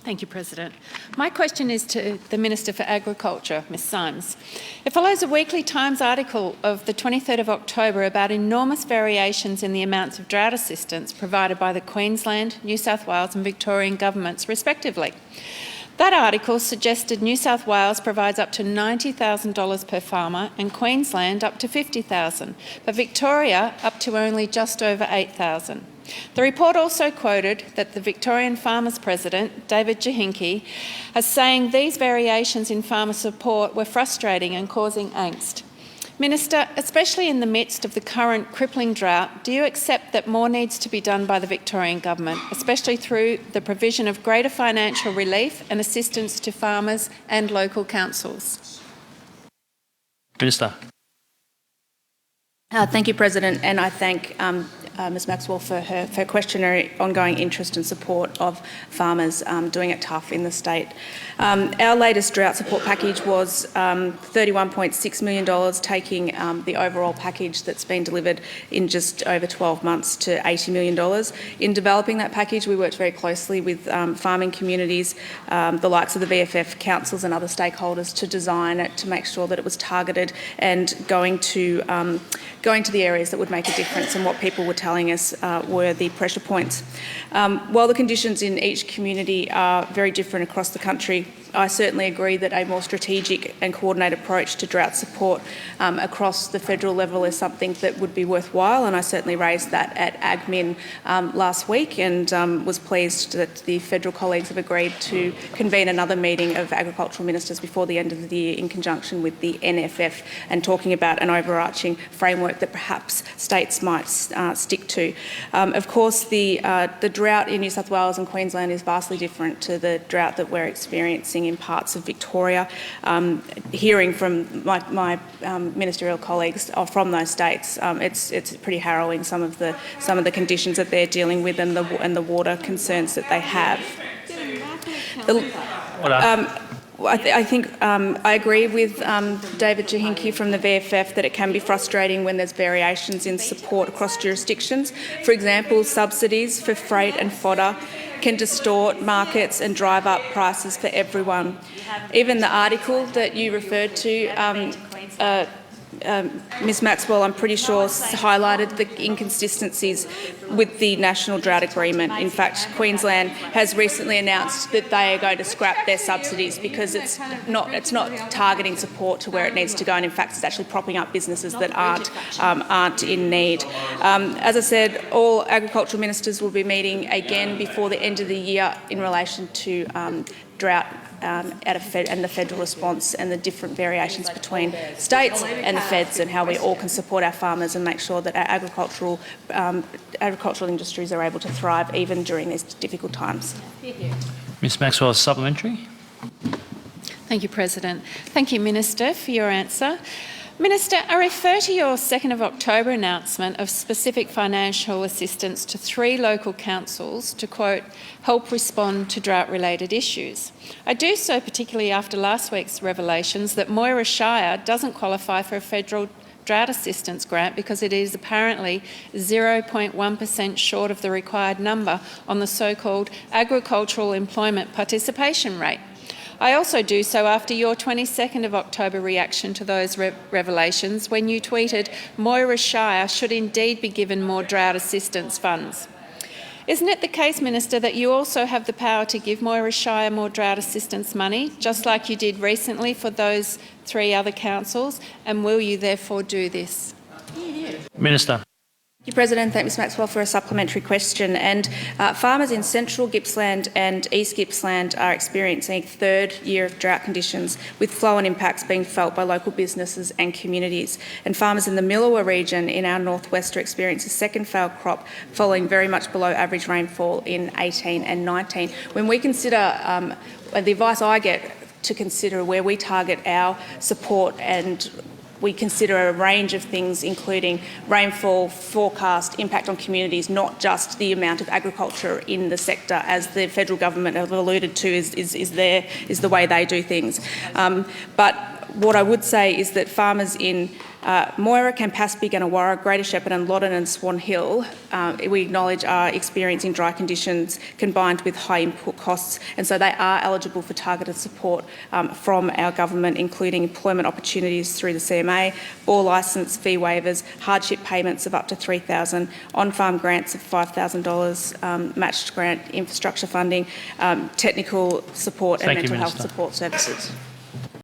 Thank you, President. My question is to the Minister for Agriculture, Ms Symes. It follows a Weekly Times article of the 23rd of October about enormous variations in the amounts of drought assistance provided by the Queensland, New South Wales and Victorian governments, respectively. That article suggested New South Wales provides up to $90,000 per farmer and Queensland up to $50,000, but Victoria up to only just over $8,000. The report also quoted that the Victorian Farmers President, David Jahinki, as saying these variations in farmer support were frustrating and causing angst. Minister, especially in the midst of the current crippling drought, do you accept that more needs to be done by the Victorian Government, especially through the provision of greater financial relief and assistance to farmers and local councils? Minister. Thank you, President, and I thank Ms Maxwell for her question, her ongoing interest and support of farmers doing it tough in the state. Our latest drought support package was $31.6 million, taking the overall package that's been delivered in just over 12 months to $80 million. In developing that package, we worked very closely with farming communities, the likes of the VFF councils and other stakeholders to design it to make sure that it was targeted and going to the areas that would make a difference and what people were telling us were the pressure points. While the conditions in each community are very different across the country, I certainly agree that a more strategic and coordinated approach to drought support across the federal level is something that would be worthwhile, and I certainly raised that at AgMin last week and was pleased that the federal colleagues have agreed to convene another meeting of agricultural ministers before the end of the year in conjunction with the NFF and talking about an overarching framework that perhaps states might stick to. Of course, the drought in New South Wales and Queensland is vastly different to the drought that we're experiencing in parts of Victoria. Hearing from my ministerial colleagues from those states, it's pretty harrowing, some of the conditions that they're dealing with and the water concerns that they have. I think I agree with David Jahinki from the VFF that it can be frustrating when there's variations in support across jurisdictions. For example, subsidies for freight and fodder can distort markets and drive up prices for everyone. Even the article that you referred to, Ms Maxwell, I'm pretty sure highlighted the inconsistencies with the National Drought Agreement. In fact, Queensland has recently announced that they are going to scrap their subsidies because it's not targeting support to where it needs to go, and in fact it's actually propping up businesses that aren't in need. As I said, all agricultural ministers will be meeting again before the end of the year in relation to drought and the federal response and the different variations between states and the feds and how we all can support our farmers and make sure that our agricultural industries are able to thrive even during these difficult times. Ms Maxwell, supplementary. Thank you, President. Thank you, Minister, for your answer. Minister, I refer to your 2nd of October announcement of specific financial assistance to 3 local councils to, quote, help respond to drought-related issues. I do so particularly after last week's revelations that Moira Shire doesn't qualify for a federal drought assistance grant because it is apparently 0.1% short of the required number on the so-called agricultural employment participation rate. I also do so after your 22nd of October reaction to those revelations when you tweeted, Moira Shire should indeed be given more drought assistance funds. Isn't it the case, Minister, that you also have the power to give Moira Shire more drought assistance money, just like you did recently for those 3 other councils, and will you therefore do this? Minister. Thank you, President. Thank Ms Maxwell for a supplementary question. And farmers in central Gippsland and east Gippsland are experiencing a 3rd year of drought conditions, with flow-on impacts being felt by local businesses and communities. And farmers in the Millawa region in our northwest are experiencing a 2nd failed crop following very much below average rainfall in 18 and 19. When we consider the advice I get to consider where we target our support, and we consider a range of things, including rainfall, forecast, impact on communities, not just the amount of agriculture in the sector, as the federal government have alluded to is the way they do things. But What I would say is that farmers in Moira, Campaspe, Gunnawara, Greater Shepparton, Loddon and Swan Hill, we acknowledge are experiencing dry conditions combined with high input costs, and so they are eligible for targeted support from our government, including employment opportunities through the CMA, or licence fee waivers, hardship payments of up to $3,000, on-farm grants of $5,000, matched grant infrastructure funding, technical support and Thank you, mental health Minister. support services.